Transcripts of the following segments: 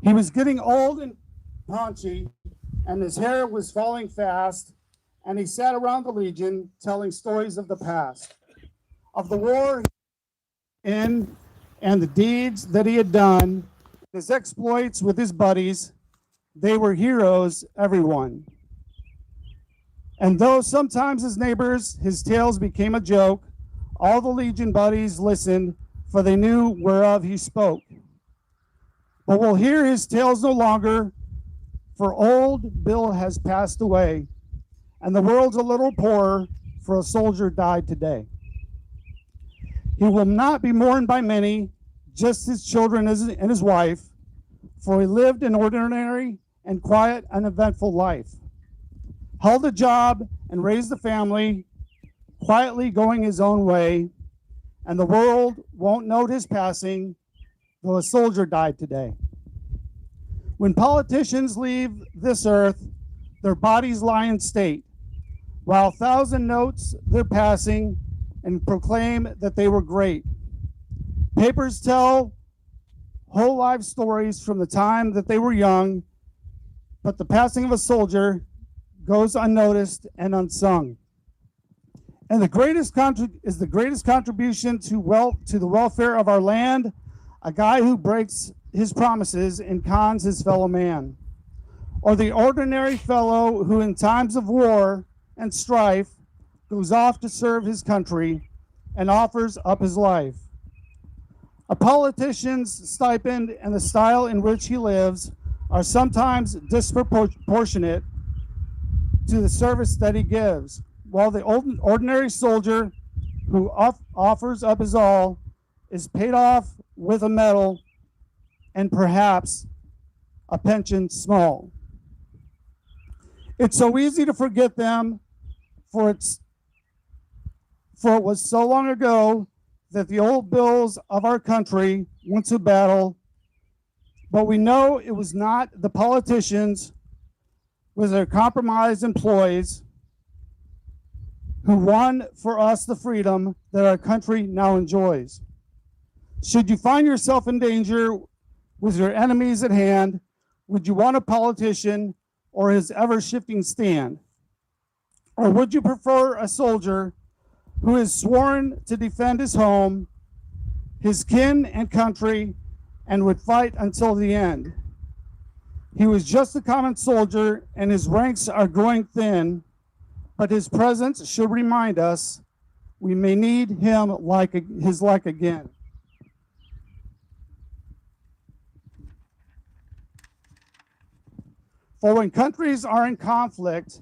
He was getting old and paunchy, and his hair was falling fast, and he sat around the Legion telling stories of the past, of the war in and the deeds that he had done, his exploits with his buddies. They were heroes, everyone. And though sometimes his neighbors, his tales became a joke, all the Legion buddies listened, for they knew whereof he spoke. But we'll hear his tales no longer, for old Bill has passed away, and the world's a little poorer, for a soldier died today. He will not be mourned by many, just his children and his wife, for he lived an ordinary and quiet, uneventful life. Held a job and raised a family, quietly going his own way, and the world won't note his passing, though a soldier died today. When politicians leave this earth, their bodies lie in state, while 1,000 notes their passing and proclaim that they were great. Papers tell whole life stories from the time that they were young, but the passing of a soldier goes unnoticed and unsung. And the greatest contribution to the welfare of our land, a guy who breaks his promises and cons his fellow man, or the ordinary fellow who in times of war and strife goes off to serve his country and offers up his life. A politician's stipend and the style in which he lives are sometimes disproportionate to the service that he gives, while the ordinary soldier who offers up his all is paid off with a medal and perhaps a pension small. It's so easy to forget them, for it was so long ago that the old bills of our country went to battle, but we know it was not the politicians with their compromised employees who won for us the freedom that our country now enjoys. Should you find yourself in danger with your enemies at hand, would you want a politician or his ever-shifting stand? Or would you prefer a soldier who is sworn to defend his home, his kin and country, and would fight until the end? He was just a common soldier, and his ranks are growing thin, but his presence should remind us we may need him his like again. For when countries are in conflict,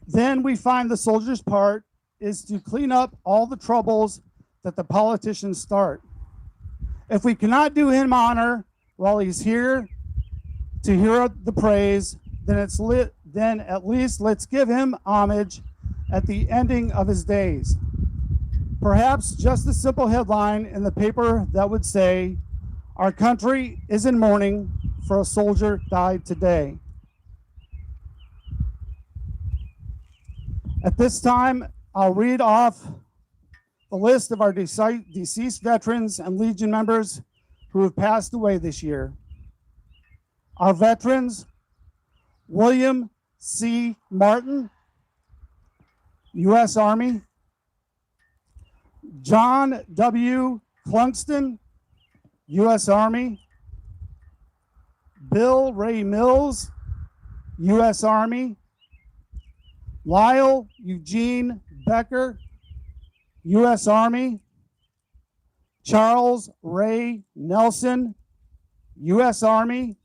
then we find the soldier's part is to clean up all the troubles that the politicians start. If we cannot do him honor while he's here to hear the praise, then at least let's give him homage at the ending of his days. Perhaps just a simple headline in the paper that would say, "Our country is in mourning, for a soldier died today." At this time, I'll read off the list of our deceased veterans and Legion members who have passed away this year. Our veterans: William C. Martin, U.S. Army; John W. Clungston, U.S. Army; Bill Ray Mills, U.S. Army; Lyle Eugene Becker, U.S. Army; Charles Ray Nelson, U.S. Army;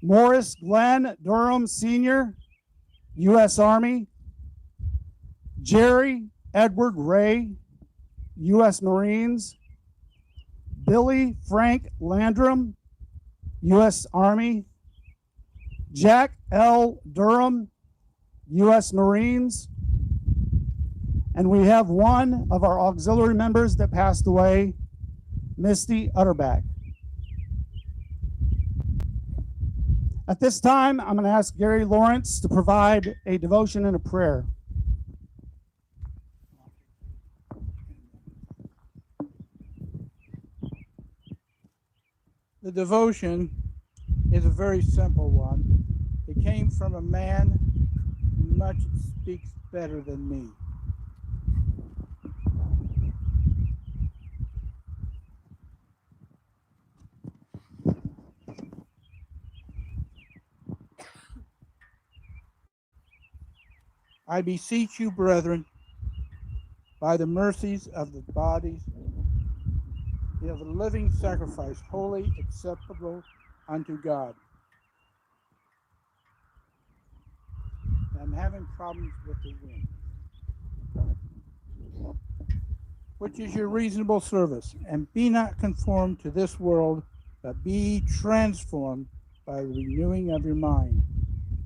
Morris Glenn Durham Sr., U.S. Army; Jerry Edward Ray, U.S. Marines; Billy Frank Landrum, U.S. Army; Jack L. Durham, U.S. Marines. And we have one of our auxiliary members that passed away, Misty Utterback. At this time, I'm going to ask Gary Lawrence to provide a devotion and a prayer. The devotion is a very simple one. It came from a man who much speaks better than me. I beseech you, brethren, by the mercies of the bodies of a living sacrifice, holy, acceptable unto God. I'm having problems with the wind. Which is your reasonable service, and be not conformed to this world, but be transformed by the renewing of your mind,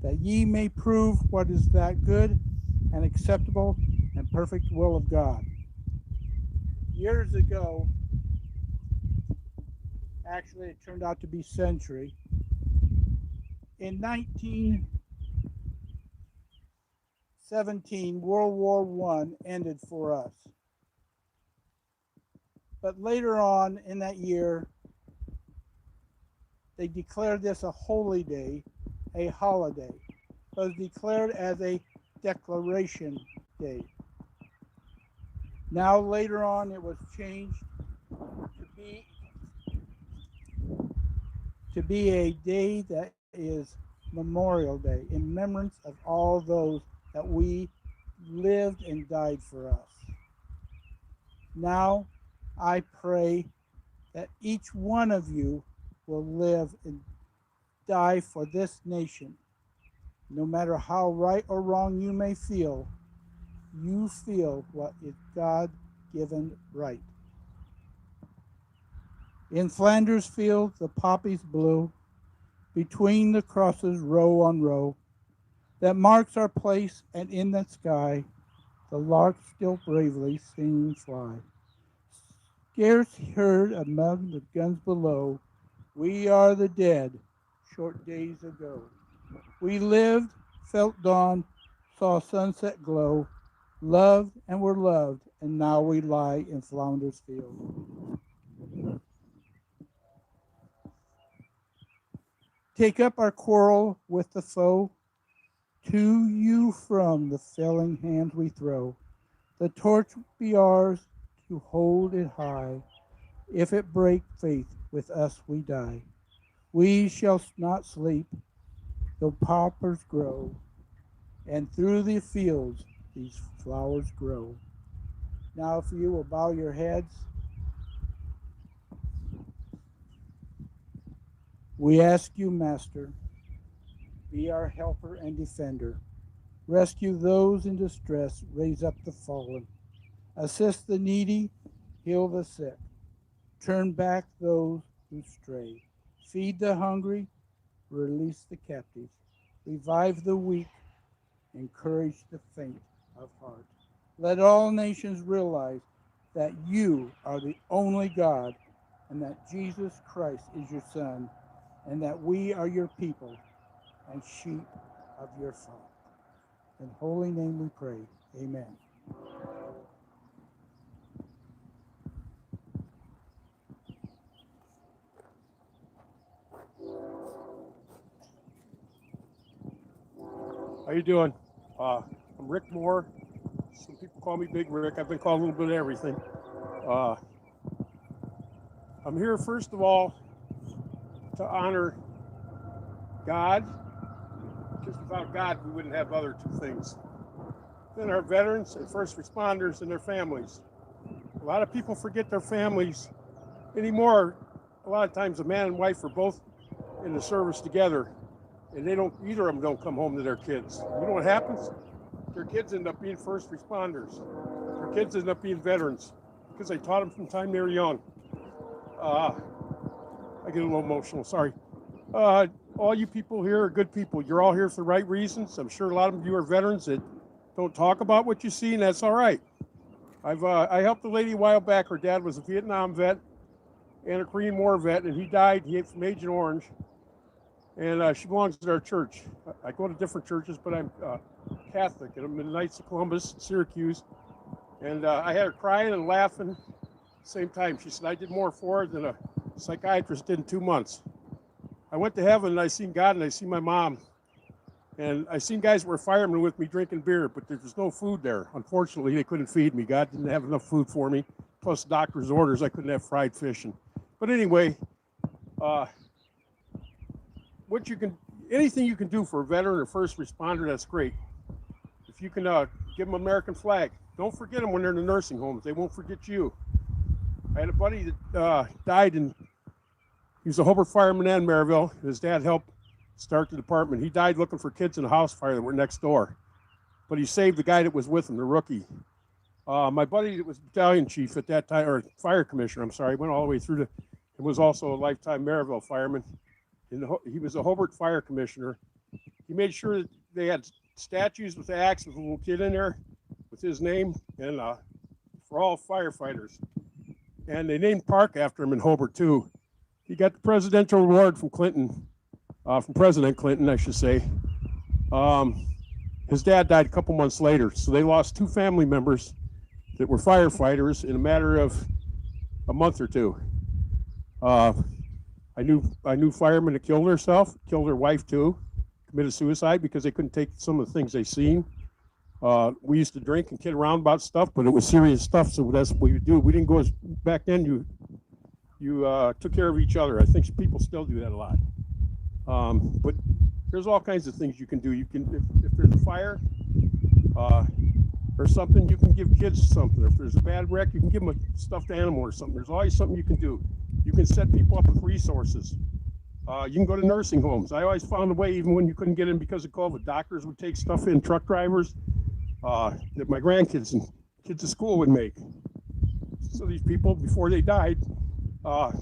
that ye may prove what is that good and acceptable and perfect will of God. Years ago, actually it turned out to be century, in 1917, World War I ended for us. But later on in that year, they declared this a holy day, a holiday. It was declared as a declaration day. Now later on it was changed to be a day that is Memorial Day, in remembrance of all those that we lived and died for us. Now I pray that each one of you will live and die for this nation. No matter how right or wrong you may feel, you feel what is God-given right. In Flanders fields the poppies blew, between the crosses row on row, that marks our place, and in the sky the larks still bravely singing fly. Scarce heard among the guns below, we are the dead, short days ago. We lived, felt dawn, saw sunset glow, loved and were loved, and now we lie in Flanders field. Take up our quarrel with the foe, to you from the failing hand we throw. The torch be ours to hold it high. If it break faith, with us we die. We shall not sleep, though poplars grow, and through the fields these flowers grow. Now if you will bow your heads, we ask you, Master, be our helper and defender. Rescue those in distress, raise up the fallen. Assist the needy, heal the sick. Turn back those who stray. Feed the hungry, release the captives. Revive the weak, encourage the faint of heart. Let all nations realize that you are the only God, and that Jesus Christ is your Son, and that we are your people and sheep of your flock. In holy name we pray. Amen. How you doing? I'm Rick Moore. Some people call me Big Rick. I've been called a little bit of everything. Uh, I'm here, first of all, to honor God, because without God, we wouldn't have other two things. Then our veterans and first responders and their families. A lot of people forget their families anymore. A lot of times, a man and wife are both in the service together, and either of them don't come home to their kids. You know what happens? Their kids end up being first responders. Their kids end up being veterans because they taught them from the time they were young. I get a little emotional, sorry. All you people here are good people. You're all here for the right reasons. I'm sure a lot of you are veterans that don't talk about what you see, and that's all right. I helped a lady a while back. Her dad was a Vietnam vet and a Korean War vet, and he died from Agent Orange. And she belongs to our church. I go to different churches, but I'm Catholic, and I'm in the Knights of Columbus, Syracuse. And I had her crying and laughing at the same time. She said I did more for her than a Psychiatrist did in 2 months. I went to heaven and I seen God and I seen my mom. And I seen guys were firemen with me drinking beer, but there was no food there. Unfortunately, they couldn't feed me. God didn't have enough food for me. Plus doctor's orders, I couldn't have fried fish. But anyway, what you can, anything you can do for a veteran or first responder, that's great. If you can give them American flag, don't forget them when they're in the nursing homes. They won't forget you. I had a buddy that died he was a Hobart fireman in Maryville. His dad helped start the department. He died looking for kids in a house fire that were next door. But he saved the guy that was with him, the rookie. My buddy that was battalion chief at that time, or fire commissioner, I'm sorry, went all the way through and was also a lifetime Maryville fireman. He was a Hobart fire commissioner. He made sure that they had statues with the axe with a little kid in there with his name and for all firefighters. And they named park after him in Hobart too. He got the presidential award from Clinton, from President Clinton, I should say. His dad died a couple months later, so they lost 2 family members that were firefighters in a matter of a month or 2. I knew firemen that killed her wife too, committed suicide because they couldn't take some of the things they seen. We used to drink and kid around about stuff, but it was serious stuff, so that's what we would do. We didn't go back then. You took care of each other. I think people still do that a lot. But there's all kinds of things you can do. You can, if there's a fire or something, you can give kids something. If there's a bad wreck, you can give them a stuffed animal or something. There's always something you can do. You can set people up with resources. You can go to nursing homes. I always found a way, even when you couldn't get in because of COVID. Doctors would take stuff in, truck drivers, that my grandkids and kids at school would make. So these people, before they died,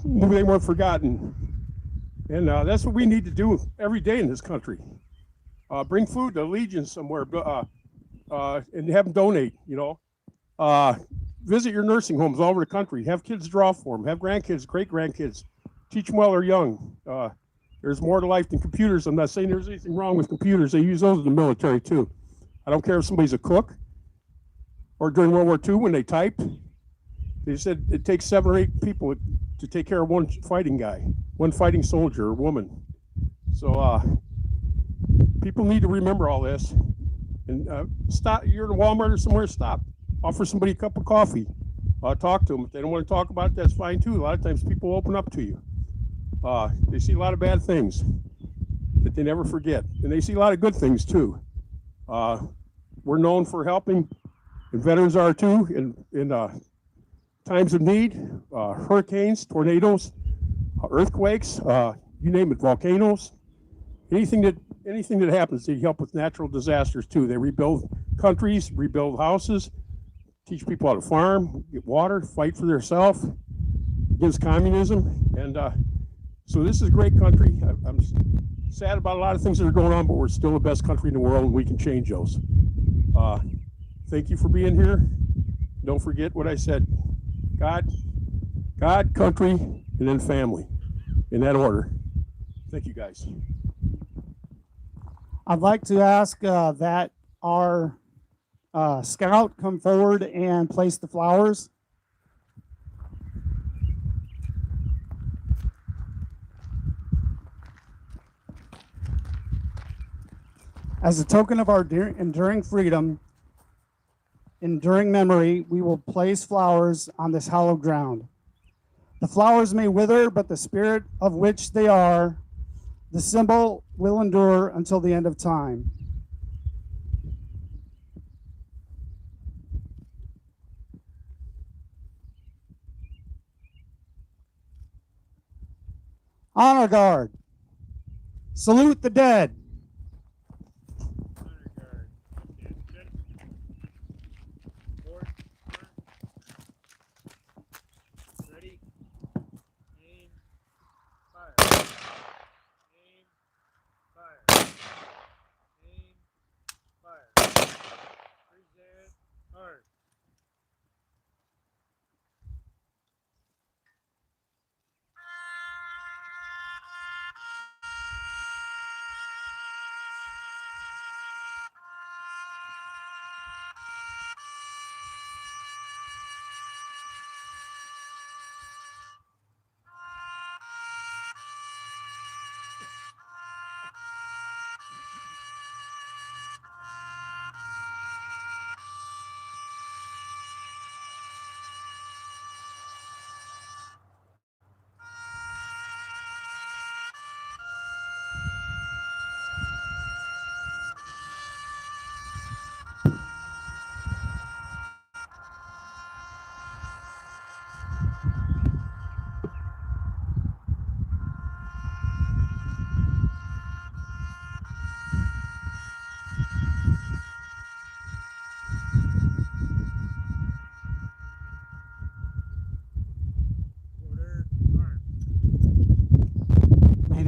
knew they weren't forgotten. And that's what we need to do every day in this country. Bring food to Legion somewhere and have them donate, Visit your nursing homes all over the country. Have kids draw for them. Have grandkids, great-grandkids. Teach them while they're young. There's more to life than computers. I'm not saying there's anything wrong with computers. They use those in the military, too. I don't care if somebody's a cook or during World War II when they typed. They said it takes 7 or 8 people to take care of one fighting guy, one fighting soldier or woman. So people need to remember all this. And stop. You're in a Walmart or somewhere, stop. Offer somebody a cup of coffee. Talk to them. If they don't want to talk about it, that's fine too. A lot of times people open up to you. They see a lot of bad things that they never forget. And they see a lot of good things too. We're known for helping, and veterans are too, in times of need, hurricanes, tornadoes, earthquakes, you name it, volcanoes, anything that happens. They help with natural disasters too. They rebuild countries, rebuild houses, teach people how to farm, get water, fight for themselves against communism. And so this is a great country. I'm sad about a lot of things that are going on, but we're still the best country in the world, and we can change those. Thank you for being here. Don't forget what I said. God, country, and then family, in that order. Thank you, guys. I'd like to ask that our scout come forward and place the flowers. As a token of our enduring freedom, enduring memory, we will place flowers on this hallowed ground. The flowers may wither, but the spirit of which they are, the symbol will endure until the end of time. Honor guard. Salute the dead.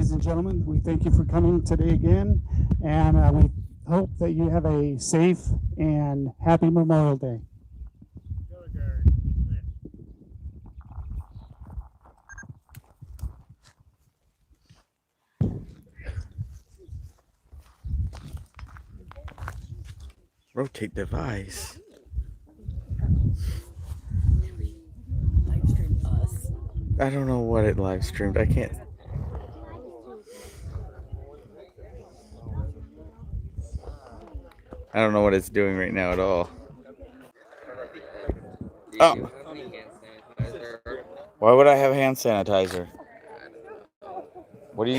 ladies and gentlemen, we thank you for coming today again, and we hope that you have a safe and happy Memorial Day. Rotate device. Live stream us. I don't know what it live streamed. I can't. I don't know what it's doing right now at all. Oh. Why would I have hand sanitizer? What do you